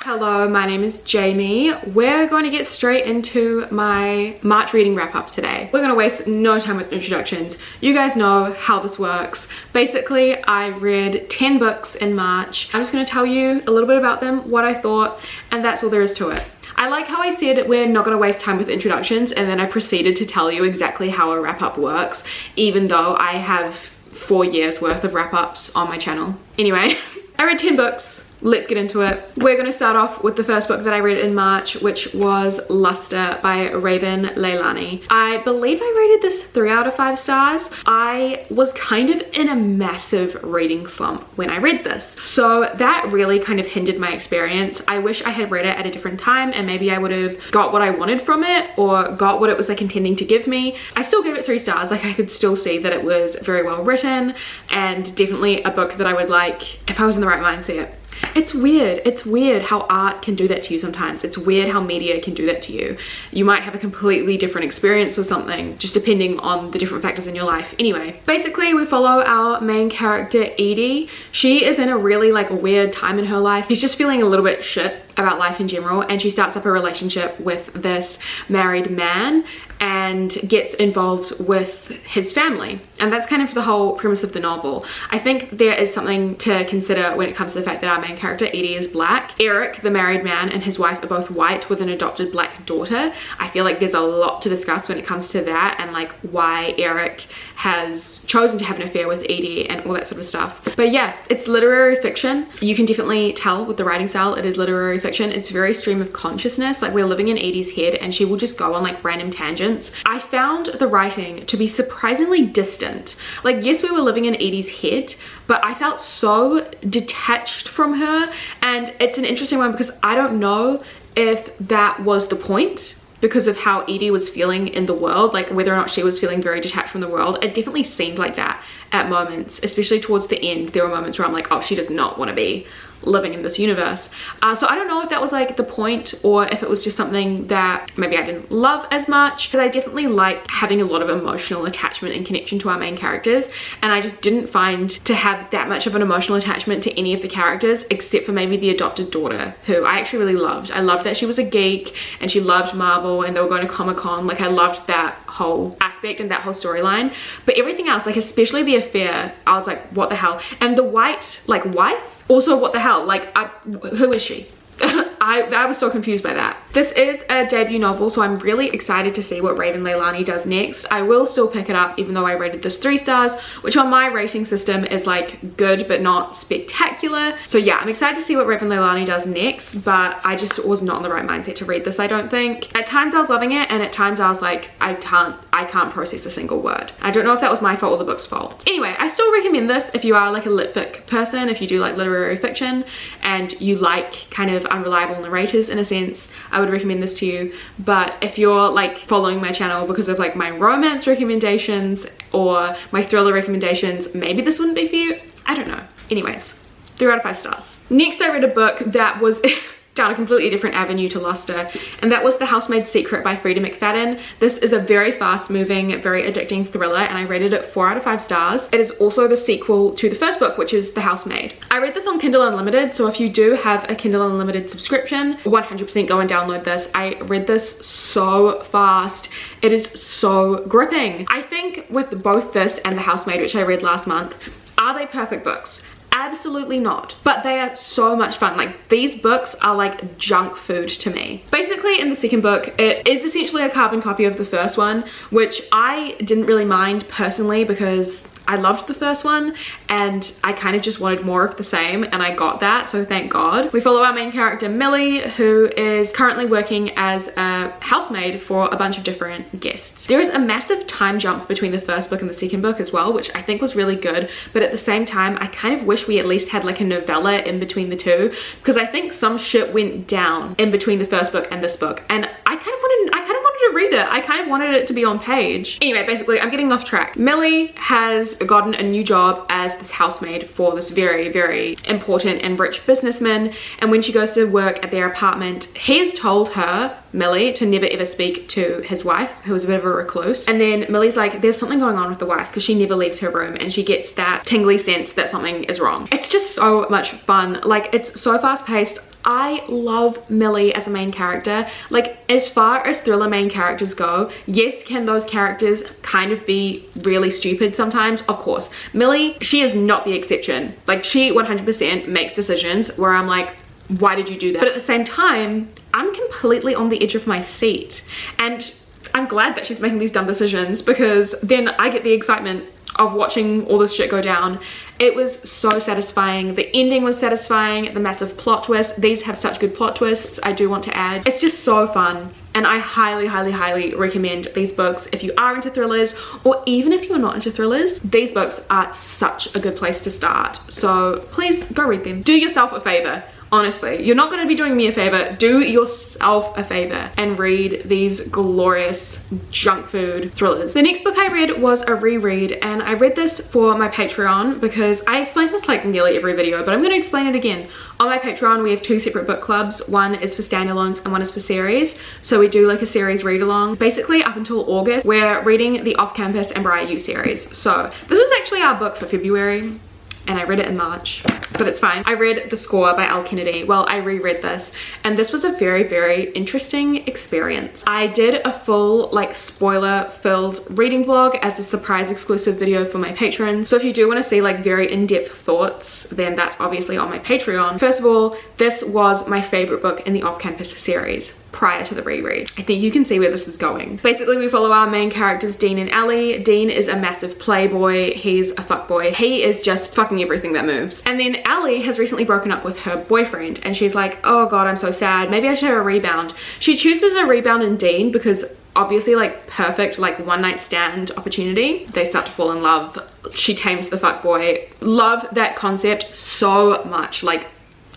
Hello, my name is Jamie. We're going to get straight into my March reading wrap up today. We're going to waste no time with introductions. You guys know how this works. Basically, I read 10 books in March. I'm just going to tell you a little bit about them, what I thought, and that's all there is to it. I like how I said we're not going to waste time with introductions, and then I proceeded to tell you exactly how a wrap up works, even though I have 4 years worth of wrap ups on my channel. Anyway, I read 10 books. Let's get into it. We're going to start off with the first book that I read in March, which was Luster by Raven Leilani. I believe I rated this 3 out of 5 stars. I was kind of in a massive reading slump when I read this, so that really kind of hindered my experience. I wish I had read it at a different time and maybe I would have got what I wanted from it or got what it was like intending to give me. I still gave it 3 stars. Like, I could still see that it was very well written and definitely a book that I would like if I was in the right mindset. It's weird how art can do that to you sometimes. It's weird how media can do that to you. You might have a completely different experience with something just depending on the different factors in your life. Anyway, basically we follow our main character Edie. She is in a really like weird time in her life. She's just feeling a little bit shit about life in general, and she starts up a relationship with this married man and gets involved with his family, and that's kind of the whole premise of the novel. I think there is something to consider when it comes to the fact that our main character Edie is black. Eric, the married man, and his wife are both white with an adopted black daughter. I feel like there's a lot to discuss when it comes to that and like why Eric has chosen to have an affair with Edie and all that sort of stuff. But yeah, it's literary fiction. You can definitely tell with the writing style it is literary fiction. It's very stream of consciousness. Like, we're living in Edie's head and she will just go on like random tangents. I found the writing to be surprisingly distant. Like, yes, we were living in Edie's head, but I felt so detached from her, and it's an interesting one because I don't know if that was the point because of how Edie was feeling in the world, like whether or not she was feeling very detached from the world. It definitely seemed like that at moments, especially towards the end. There were moments where I'm like, oh, she does not want to be living in this universe. So I don't know if that was like the point or if it was just something that maybe I didn't love as much, because I definitely like having a lot of emotional attachment and connection to our main characters, and I just didn't find to have that much of an emotional attachment to any of the characters except for maybe the adopted daughter, who I actually really loved. I loved that she was a geek and she loved Marvel and they were going to Comic-Con. Like, I loved that whole aspect and that whole storyline, but everything else, like especially the affair, I was like, what the hell? And the white like wife, also what the hell? Like, who is she? I was so confused by that. This is a debut novel, so I'm really excited to see what Raven Leilani does next. I will still pick it up even though I rated this 3 stars, which on my rating system is like good but not spectacular. So yeah, I'm excited to see what Raven Leilani does next, but I just was not in the right mindset to read this, I don't think. At times I was loving it, and at times I was like, I can't process a single word. I don't know if that was my fault or the book's fault. Anyway, I still recommend this if you are like a lit fic person, if you do like literary fiction and you like kind of unreliable narrators in a sense. I would recommend this to you. But if you're like following my channel because of like my romance recommendations or my thriller recommendations, maybe this wouldn't be for you. I don't know. Anyways, 3 out of 5 stars. Next, I read a book that was down a completely different avenue to Luster, and that was The Housemaid's Secret by Frida McFadden. This is a very fast moving, very addicting thriller, and I rated it 4 out of 5 stars. It is also the sequel to the first book, which is The Housemaid. I read this on Kindle Unlimited, so if you do have a Kindle Unlimited subscription, 100% go and download this. I read this so fast. It is so gripping. I think with both this and The Housemaid, which I read last month, are they perfect books? Absolutely not, but they are so much fun. Like, these books are like junk food to me. Basically, in the second book, it is essentially a carbon copy of the first one, which I didn't really mind personally because I loved the first one and I kind of just wanted more of the same, and I got that, so thank God. We follow our main character Millie, who is currently working as a housemaid for a bunch of different guests. There is a massive time jump between the first book and the second book as well, which I think was really good, but at the same time I kind of wish we at least had like a novella in between the two, because I think some shit went down in between the first book and this book, and I kind of wanted to read it. I kind of wanted it to be on page. Anyway, basically, I'm getting off track. Millie has gotten a new job as this housemaid for this very, very important and rich businessman, and when she goes to work at their apartment, he's told her, Millie, to never ever speak to his wife, who is a bit of a recluse. And then Millie's like, there's something going on with the wife because she never leaves her room, and she gets that tingly sense that something is wrong. It's just so much fun. Like, it's so fast paced. I love Millie as a main character. Like, as far as thriller main characters go, yes, can those characters kind of be really stupid sometimes? Of course. Millie, she is not the exception. Like, she 100% makes decisions where I'm like, why did you do that? But at the same time, I'm completely on the edge of my seat. And I'm glad that she's making these dumb decisions, because then I get the excitement of watching all this shit go down. It was so satisfying. The ending was satisfying. The massive plot twist. These have such good plot twists, I do want to add. It's just so fun. And I highly, highly, highly recommend these books if you are into thrillers, or even if you're not into thrillers. These books are such a good place to start. So please go read them. Do yourself a favor. Honestly, you're not going to be doing me a favor. Do yourself a favor and read these glorious junk food thrillers. The next book I read was a reread, and I read this for my Patreon because I explain this like nearly every video, but I'm going to explain it again. On my Patreon, we have 2 separate book clubs. One is for standalones and one is for series. So we do like a series read along. Basically, up until August, we're reading the Off-Campus and Bright U series. So this was actually our book for February, and I read it in March, but it's fine. I read The Score by Elle Kennedy. Well, I reread this, and this was a very, very interesting experience. I did a full, like, spoiler-filled reading vlog as a surprise exclusive video for my patrons. So if you do want to see, like, very in-depth thoughts, then that's obviously on my Patreon. First of all, this was my favorite book in the Off-Campus series prior to the reread. I think you can see where this is going. Basically, we follow our main characters, Dean and Elle. Dean is a massive playboy. He's a fuckboy. He is just fucking everything that moves. And then Elle has recently broken up with her boyfriend, and she's like, oh god, I'm so sad. Maybe I should have a rebound. She chooses a rebound in Dean because obviously, like, perfect, like, one night stand opportunity. They start to fall in love. She tames the fuckboy. Love that concept so much. Like,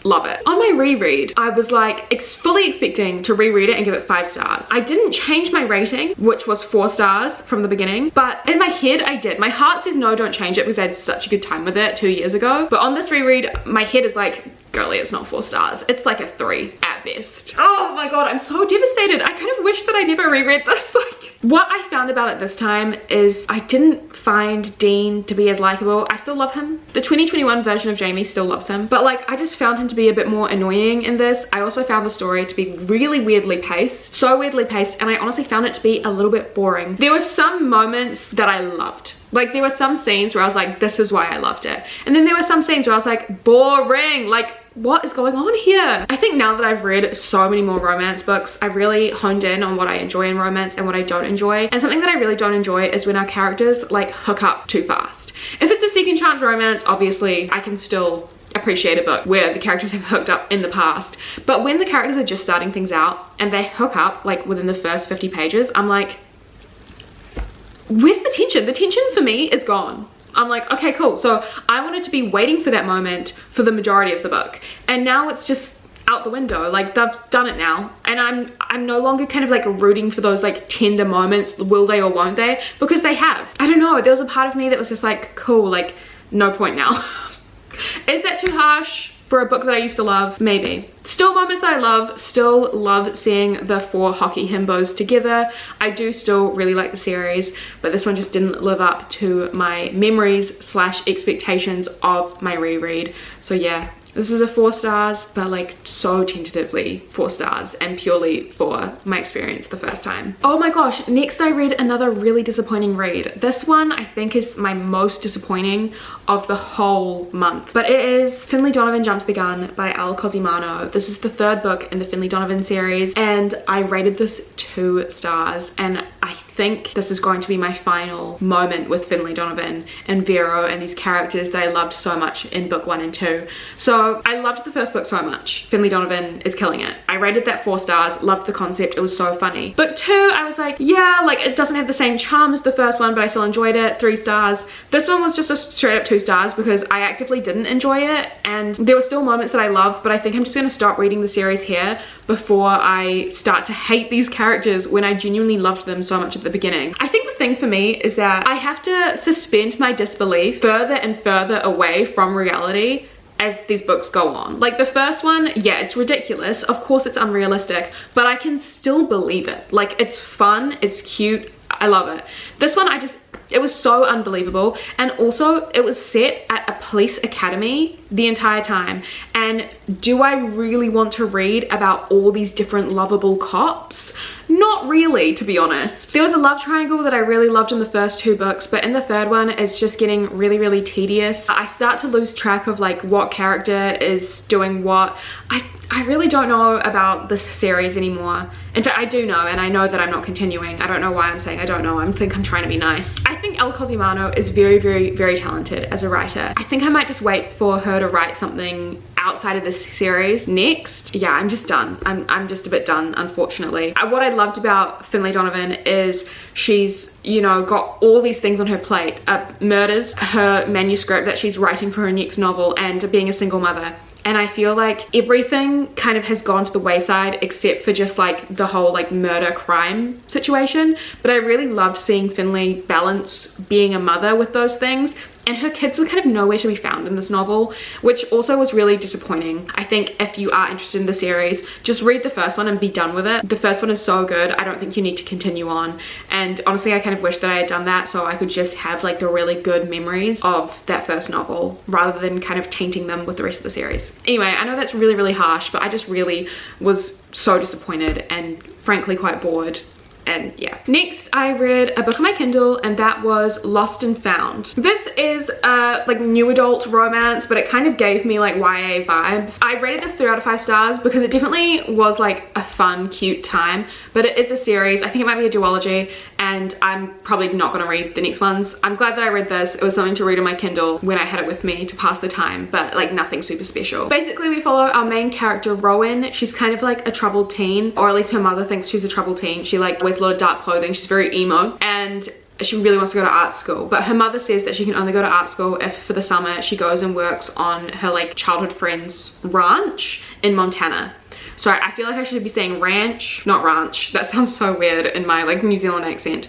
love it. On my reread, I was like fully expecting to reread it and give it 5 stars. I didn't change my rating, which was 4 stars from the beginning, but in my head I did. My heart says no, don't change it, because I had such a good time with it 2 years ago. But on this reread, my head is like, girly, it's not 4 stars. It's like a 3 at best. Oh my god, I'm so devastated. I kind of wish that I never reread this. Like, what I found about it this time is I didn't find Dean to be as likable. I still love him. The 2021 version of Jamie still loves him, but like, I just found him to be a bit more annoying in this. I also found the story to be really weirdly paced, so weirdly paced, and I honestly found it to be a little bit boring. There were some moments that I loved. Like, there were some scenes where I was like, this is why I loved it. And then there were some scenes where I was like, boring. Like, what is going on here? I think now that I've read so many more romance books, I really honed in on what I enjoy in romance and what I don't enjoy. And something that I really don't enjoy is when our characters like hook up too fast. If it's a second chance romance, obviously I can still appreciate a book where the characters have hooked up in the past. But when the characters are just starting things out and they hook up like within the first 50 pages, I'm like, where's the tension? The tension for me is gone. I'm like, okay, cool. So I wanted to be waiting for that moment for the majority of the book, and now it's just out the window. Like, they've done it now, and I'm no longer kind of like rooting for those like tender moments, will they or won't they, because they have. I don't know, there was a part of me that was just like, cool, like, no point now. Is that too harsh for a book that I used to love? Maybe. Still moments that I love. Still love seeing the 4 hockey himbos together. I do still really like the series, but this one just didn't live up to my memories / expectations of my reread. So yeah, this is a 4 stars, but like so tentatively 4 stars, and purely for my experience the first time. Oh my gosh, next I read another really disappointing read. This one I think is my most disappointing of the whole month, but it is Finley Donovan Jumps the Gun by Elle Cosimano. This is the 3rd book in the Finley Donovan series, and I rated this 2 stars, and I think this is going to be my final moment with Finley Donovan and Vero and these characters that I loved so much in book 1 and 2. So I loved the first book so much. Finley Donovan is killing it. I rated that 4 stars, loved the concept, it was so funny. Book 2, I was like, yeah, like it doesn't have the same charm as the first one, but I still enjoyed it, 3 stars. This one was just a straight up 2 stars because I actively didn't enjoy it, and there were still moments that I loved, but I think I'm just gonna stop reading the series here before I start to hate these characters when I genuinely loved them so much at the beginning. I think the thing for me is that I have to suspend my disbelief further and further away from reality as these books go on. Like the first one, yeah, it's ridiculous. Of course it's unrealistic, but I can still believe it. Like, it's fun, it's cute. I love it. This one, it was so unbelievable, and also it was set at a police academy the entire time. And do I really want to read about all these different lovable cops? Not really, to be honest. There was a love triangle that I really loved in the first 2 books, but in the third one it's just getting really, really tedious. I start to lose track of like what character is doing what. I really don't know about this series anymore. In fact, I do know, and I know that I'm not continuing. I don't know why I'm saying I don't know. I think I'm trying to be nice. I think Elle Cosimano is very, very, very talented as a writer. I think I might just wait for her to write something outside of this series next. Yeah, I'm just done. I'm just a bit done, unfortunately. What I loved about Finley Donovan is she's, you know, got all these things on her plate. Murders, her manuscript that she's writing for her next novel, and being a single mother. And I feel like everything kind of has gone to the wayside except for just like the whole like murder crime situation. But I really loved seeing Finley balance being a mother with those things. And her kids were kind of nowhere to be found in this novel, which also was really disappointing. I think if you are interested in the series, just read the first one and be done with it. The first one is so good, I don't think you need to continue on. And honestly, I kind of wish that I had done that so I could just have like the really good memories of that first novel rather than kind of tainting them with the rest of the series. Anyway, I know that's really, really harsh, but I just really was so disappointed and frankly quite bored. And yeah. Next, I read a book on my Kindle, and that was Lost and Found. This is a like new adult romance, but it kind of gave me like YA vibes. I rated this 3 out of 5 stars because it definitely was like a fun, cute time, but it is a series. I think it might be a duology, and I'm probably not going to read the next ones. I'm glad that I read this. It was something to read on my Kindle when I had it with me to pass the time, but like nothing super special. Basically, we follow our main character, Rowan. She's kind of like a troubled teen, or at least her mother thinks she's a troubled teen. She like wears a lot of dark clothing. She's very emo, and she really wants to go to art school, but her mother says that she can only go to art school if for the summer she goes and works on her like childhood friend's ranch in Montana. Sorry, I feel like I should be saying ranch, not ranch. That sounds so weird in my like New Zealand accent.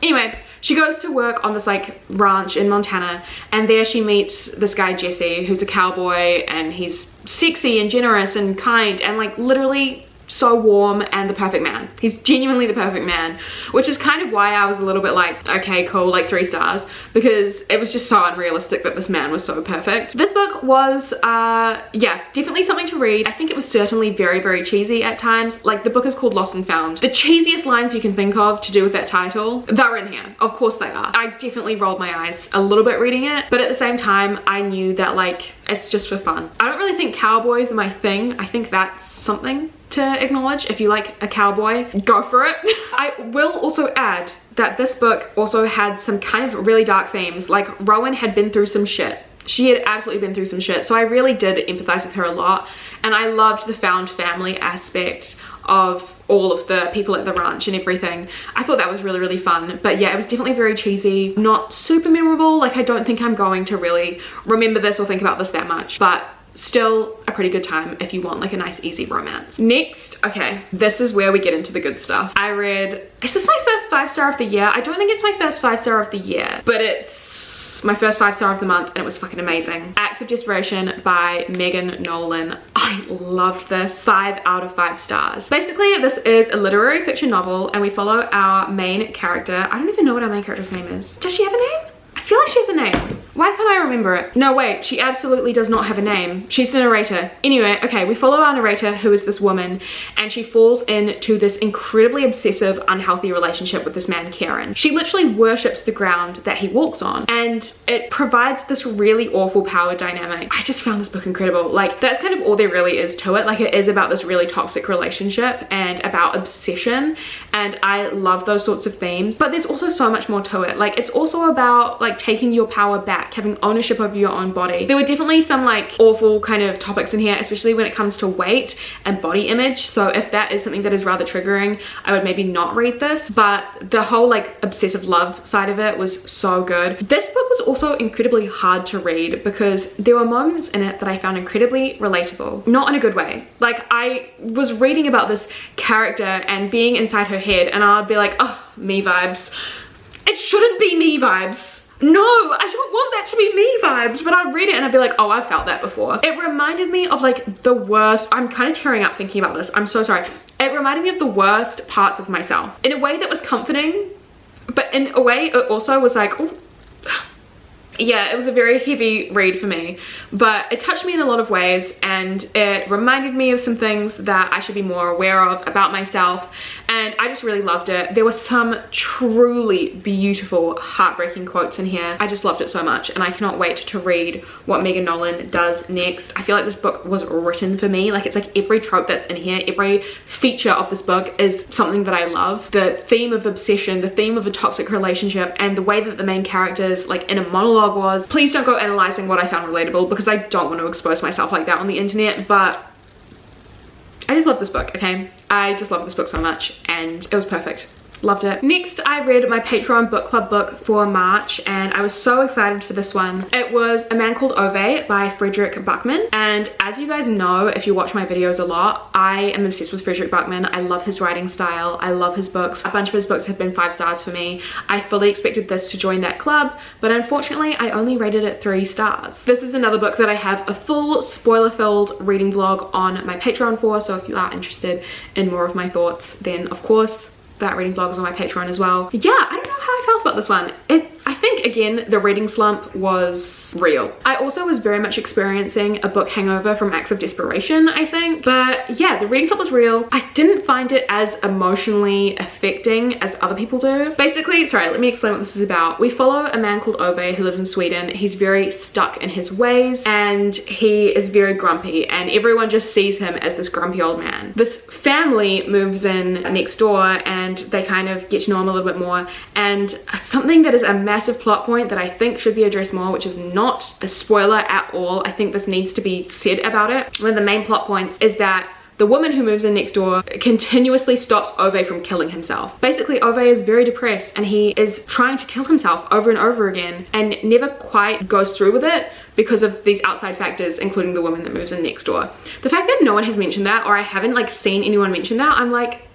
Anyway, she goes to work on this like ranch in Montana, and there she meets this guy Jesse, who's a cowboy, and he's sexy and generous and kind and like literally so warm and the perfect man. He's genuinely the perfect man, which is kind of why I was a little bit like, okay, cool, like 3 stars, because it was just so unrealistic that this man was so perfect. This book was, yeah, definitely something to read. I think it was certainly very, very cheesy at times. Like, the book is called Lost and Found. The cheesiest lines you can think of to do with that title, they're in here. Of course they are. I definitely rolled my eyes a little bit reading it, but at the same time, I knew that like, it's just for fun. I don't really think cowboys are my thing. I think that's something to acknowledge. If you like a cowboy, go for it. I will also add that this book also had some kind of really dark themes. Like, Rowan had been through some shit. She had absolutely been through some shit, so I really did empathize with her a lot, and I loved the found family aspect of all of the people at the ranch and everything. I thought that was really, really fun. But yeah, it was definitely very cheesy, not super memorable. Like, I don't think I'm going to really remember this or think about this that much, but still a pretty good time if you want like a nice easy romance. Next, okay, this is where we get into the good stuff. I read, is this my first 5-star of the year? I don't think it's my first 5-star of the year, but it's my first 5-star of the month, and it was fucking amazing. Acts of Desperation by Megan Nolan. I loved this. 5 out of 5 stars. Basically, this is a literary fiction novel, and we follow our main character. I don't even know what our main character's name is. Does she have a name? I feel like she has a name. Why can't I remember it? No, wait, she absolutely does not have a name. She's the narrator. Anyway, okay, we follow our narrator, who is this woman, and she falls into this incredibly obsessive, unhealthy relationship with this man, Kieran. She literally worships the ground that he walks on, and it provides this really awful power dynamic. I just found this book incredible. Like, that's kind of all there really is to it. Like, it is about this really toxic relationship and about obsession, and I love those sorts of themes, but there's also so much more to it. Like, it's also about like taking your power back, having ownership of your own body. There were definitely some like awful kind of topics in here, especially when it comes to weight and body image. So if that is something that is rather triggering, I would maybe not read this. But the whole like obsessive love side of it was so good. This book was also incredibly hard to read because there were moments in it that I found incredibly relatable. Not in a good way. Like, I was reading about this character and being inside her head, and I'd be like, oh, me vibes. It shouldn't be me vibes. No, I don't want that to be me vibes, but I'd read it and I'd be like, oh, I've felt that before. It reminded me of like the worst, I'm kind of tearing up thinking about this, I'm so sorry. It reminded me of the worst parts of myself in a way that was comforting but in a way it also was like, oh, yeah, it was a very heavy read for me, but it touched me in a lot of ways, and it reminded me of some things that I should be more aware of about myself, and I just really loved it. There were some truly beautiful, heartbreaking quotes in here. I just loved it so much, and I cannot wait to read what Megan Nolan does next. I feel like this book was written for me. Like, it's like every trope that's in here, every feature of this book is something that I love. The theme of obsession, the theme of a toxic relationship, and the way that the main characters, like in a monologue, was. Please don't go analyzing what I found relatable, because I don't want to expose myself like that on the internet, but I just love this book, okay? I just love this book so much, and it was perfect. Loved it. Next, I read my Patreon book club book for March, and I was so excited for this one. It was A Man Called Ove by Frederick Buckman, and as you guys know, if you watch my videos a lot, I am obsessed with Frederick Buckman. I love his writing style. I love his books. A bunch of his books have been 5 stars for me. I fully expected this to join that club, but unfortunately, I only rated it 3 stars. This is another book that I have a full spoiler-filled reading vlog on my Patreon for, so if you are interested in more of my thoughts, then of course, that reading vlog is on my Patreon as well. Yeah, I don't know how I felt about this one. I think, again, the reading slump was real. I also was very much experiencing a book hangover from acts of desperation, I think. But yeah, the reading slump was real. I didn't find it as emotionally affecting as other people do. Basically, sorry, let me explain what this is about. We follow a man called Ove who lives in Sweden. He's very stuck in his ways, and he is very grumpy, and everyone just sees him as this grumpy old man. This family moves in next door, and they kind of get to know him a little bit more, and something that is a massive plot point that I think should be addressed more, which is not a spoiler at all. I think this needs to be said about it. One of the main plot points is that the woman who moves in next door continuously stops Ove from killing himself. Basically, Ove is very depressed, and he is trying to kill himself over and over again, and never quite goes through with it because of these outside factors, including the woman that moves in next door. The fact that no one has mentioned that, or I haven't like seen anyone mention that, I'm like,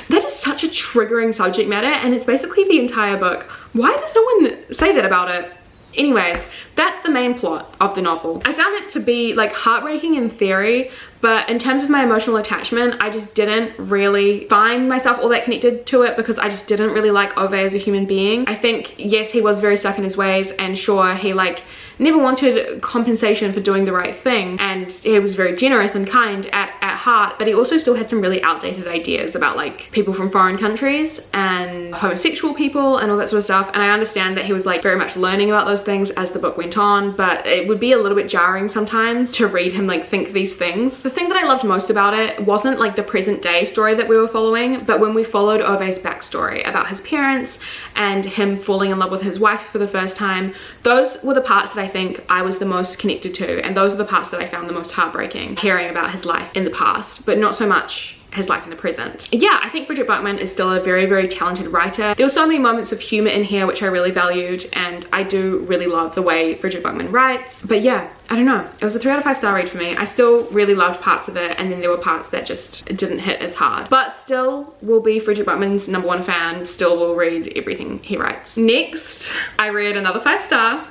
that is such a triggering subject matter, and it's basically the entire book. Why does no one say that about it? Anyways, that's the main plot of the novel. I found it to be like heartbreaking in theory, but in terms of my emotional attachment, I just didn't really find myself all that connected to it, because I just didn't really like Ove as a human being. I think, yes, he was very stuck in his ways, and sure, he like never wanted compensation for doing the right thing, and he was very generous and kind at heart, but he also still had some really outdated ideas about like people from foreign countries and homosexual people and all that sort of stuff. And I understand that he was like very much learning about those things as the book went on, but it would be a little bit jarring sometimes to read him like think these things. The thing that I loved most about it wasn't like the present day story that we were following, but when we followed Ove's backstory about his parents and him falling in love with his wife for the first time. Those were the parts that I think I was the most connected to, and those are the parts that I found the most heartbreaking, hearing about his life in the past, but not so much his life in the present. Yeah, I think Frederick Buckman is still a very, very talented writer. There were so many moments of humor in here which I really valued, and I do really love the way Frederick Buckman writes. But yeah, I don't know, it was a 3 out of 5 star read for me. I still really loved parts of it, and then there were parts that just didn't hit as hard, but still will be Frederick Buckman's #1 fan, still will read everything he writes. Next, I read another 5 star,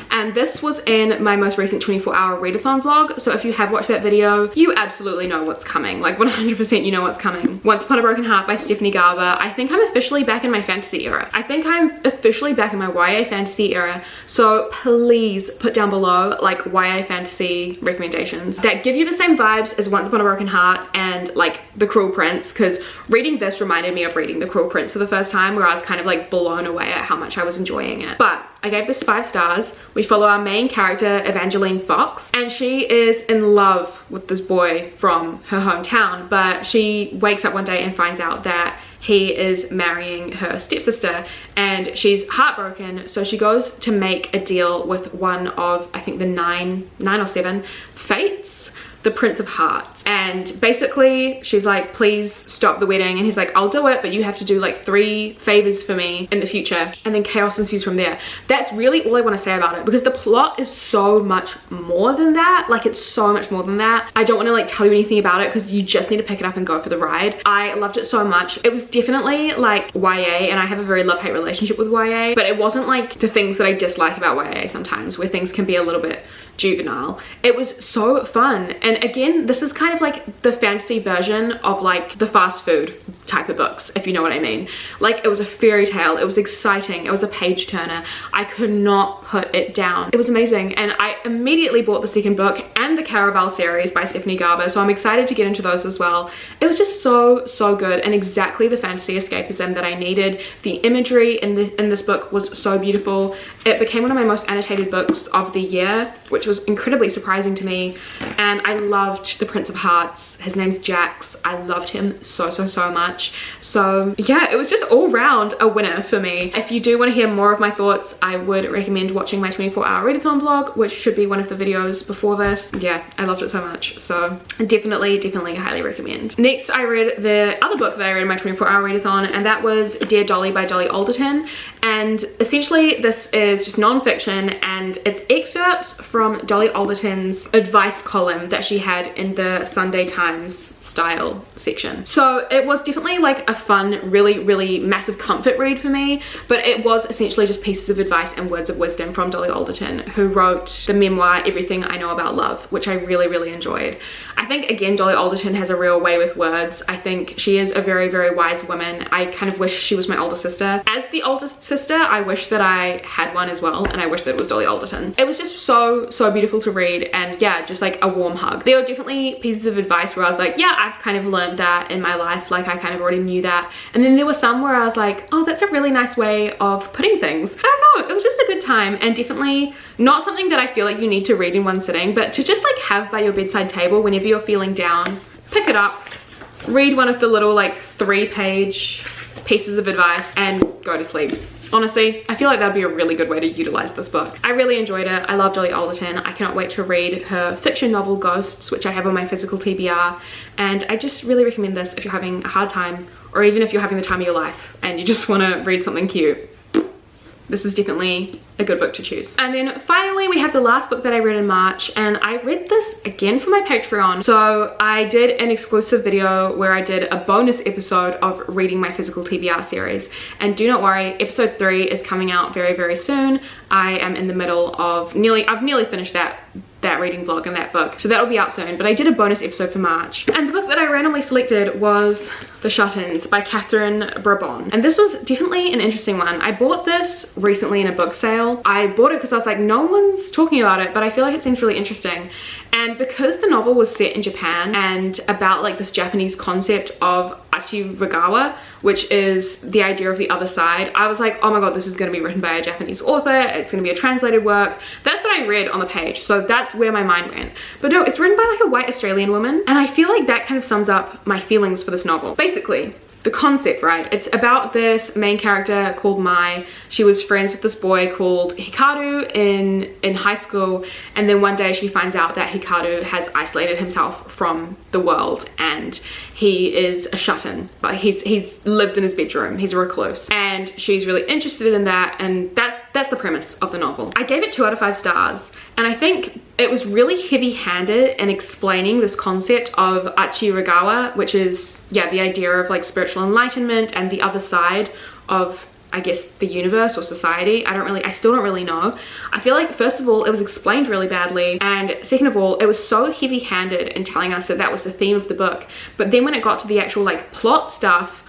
and this was in my most recent 24-hour readathon vlog, so if you have watched that video, you absolutely know what's coming. Like 100% you know what's coming. Once Upon a Broken Heart by Stephanie Garber. I think I'm officially back in my fantasy era. I think I'm officially back in my YA fantasy era, so please put down below like YA fantasy recommendations that give you the same vibes as Once Upon a Broken Heart and like The Cruel Prince, because reading this reminded me of reading The Cruel Prince for the first time, where I was kind of like blown away at how much I was enjoying it. But I gave this 5 stars. We follow our main character, Evangeline Fox, and she is in love with this boy from her hometown, but she wakes up one day and finds out that he is marrying her stepsister, and she's heartbroken, so she goes to make a deal with one of, I think, the nine or seven fates, the Prince of Hearts. And basically she's like, please stop the wedding, and he's like, I'll do it, but you have to do like 3 favors for me in the future. And then chaos ensues from there. That's really all I want to say about it, because the plot is so much more than that. Like, it's so much more than that. I don't want to like tell you anything about it, because you just need to pick it up and go for the ride. I loved it so much. It was definitely like YA, and I have a very love-hate relationship with YA, but it wasn't like the things that I dislike about YA sometimes, where things can be a little bit juvenile. It was so fun. And again, this is kind of like the fantasy version of like the fast food type of books, if you know what I mean. Like, it was a fairy tale, it was exciting, it was a page turner. I could not put it down. It was amazing, and I immediately bought the second book and the Caraval series by Stephanie Garber, so I'm excited to get into those as well. It was just so good, and exactly the fantasy escapism that I needed. The imagery in this book was so beautiful. It became one of my most annotated books of the year, which was incredibly surprising to me, and I loved the Prince of Hearts. His name's Jax. I loved him so much. So yeah, it was just all round a winner for me. If you do want to hear more of my thoughts, I would recommend watching my 24-hour readathon vlog, which should be one of the videos before this. Yeah, I loved it so much, so definitely highly recommend. Next, I read the other book that I read in my 24-hour readathon, and that was Dear Dolly by Dolly Alderton. And essentially this is just non-fiction, and it's excerpts from Dolly Alderton's advice column that she had in the Sunday Times style section. So it was definitely like a fun, really massive comfort read for me, but it was essentially just pieces of advice and words of wisdom from Dolly Alderton, who wrote the memoir Everything I Know About Love, which I really enjoyed. I think, again, Dolly Alderton has a real way with words. I think she is a very wise woman. I kind of wish she was my older sister. As the oldest sister, I wish that I had one as well, and I wish that it was Dolly Alderton. It was just so beautiful to read, and yeah, just like a warm hug. There were definitely pieces of advice where I was like, yeah, I've kind of learned that in my life, like I kind of already knew that. And then there were some where I was like, oh, that's a really nice way of putting things. I don't know, it was just a good time, and definitely not something that I feel like you need to read in one sitting, but to just like have by your bedside table whenever you're feeling down. Pick it up, read one of the little like 3-page pieces of advice, and go to sleep. Honestly, I feel like that'd be a really good way to utilize this book. I really enjoyed it. I love Dolly Alderton. I cannot wait to read her fiction novel Ghosts, which I have on my physical TBR, and I just really recommend this if you're having a hard time, or even if you're having the time of your life and you just want to read something cute. This is definitely a good book to choose. And then finally we have the last book that I read in March, and I read this again for my Patreon. So I did an exclusive video where I did a bonus episode of reading my physical TBR series, and do not worry, episode 3 is coming out very soon. I am in the middle of I've nearly finished that reading vlog and that book, so that'll be out soon. But I did a bonus episode for March, and the book that I randomly selected was The Shut-ins by Catherine Brabon, and this was definitely an interesting one. I bought this recently in a book sale. I bought it because I was like, no one's talking about it, but I feel like it seems really interesting. And because the novel was set in Japan and about like this Japanese concept of Achiragawa, which is the idea of the other side, I was like, oh my god, this is going to be written by a Japanese author, it's going to be a translated work. That's what I read on the page, so that's where my mind went. But no, it's written by like a white Australian woman, and I feel like that kind of sums up my feelings for this novel. Basically, the concept, right? It's about this main character called Mai. She was friends with this boy called Hikaru in high school, and then one day she finds out that Hikaru has isolated himself from the world, and he is a shut-in, but he's lives in his bedroom, he's a recluse, and she's really interested in that, and that's the premise of the novel. I gave it 2 out of 5 stars, and I think it was really heavy-handed in explaining this concept of Achiragawa, which is, yeah, the idea of like spiritual enlightenment and the other side of, I guess, the universe or society. I still don't really know. I feel like, first of all, it was explained really badly, and second of all, it was so heavy-handed in telling us that that was the theme of the book. But then when it got to the actual like plot stuff,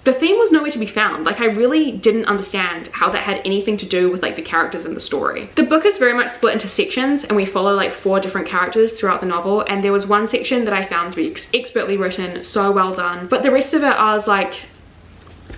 the theme was nowhere to be found. Like, I really didn't understand how that had anything to do with like the characters in the story. The book is very much split into sections, and we follow like 4 different characters throughout the novel, and there was one section that I found to be expertly written, so well done, but the rest of it I was like,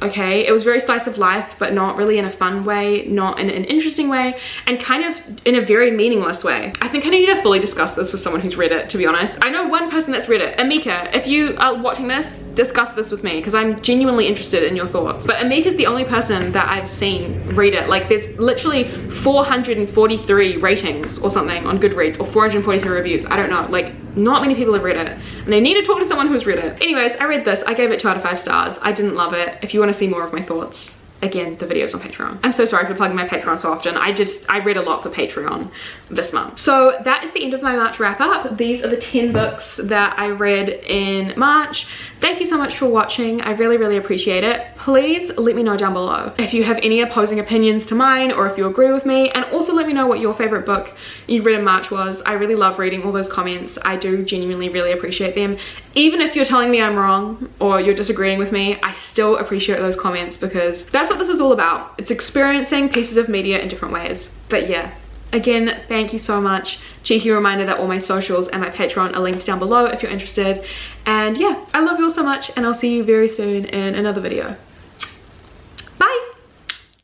okay, it was very slice of life, but not really in a fun way, not in an interesting way, and kind of in a very meaningless way. I think I need to fully discuss this with someone who's read it, to be honest. I know one person that's read it. Amika, if you are watching this, discuss this with me, because I'm genuinely interested in your thoughts. But Amika's the only person that I've seen read it. Like, there's literally 443 ratings or something on Goodreads, or 443 reviews, I don't know. Like, not many people have read it, and I need to talk to someone who's read it. Anyways, I read this. I gave it 2 out of 5 stars. I didn't love it. If you want to see more of my thoughts, again, the video's on Patreon. I'm so sorry for plugging my Patreon so often. I read a lot for Patreon this month. So that is the end of my March wrap up. These are the 10 books that I read in March. Thank you so much for watching. I really appreciate it. Please let me know down below if you have any opposing opinions to mine, or if you agree with me, and also let me know what your favorite book you read in March was. I really love reading all those comments. I do genuinely really appreciate them. Even if you're telling me I'm wrong or you're disagreeing with me, I still appreciate those comments because that's what this is all about. It's experiencing pieces of media in different ways. But yeah, again, thank you so much. Cheeky reminder that all my socials and my Patreon are linked down below if you're interested. And yeah, I love you all so much, and I'll see you very soon in another video.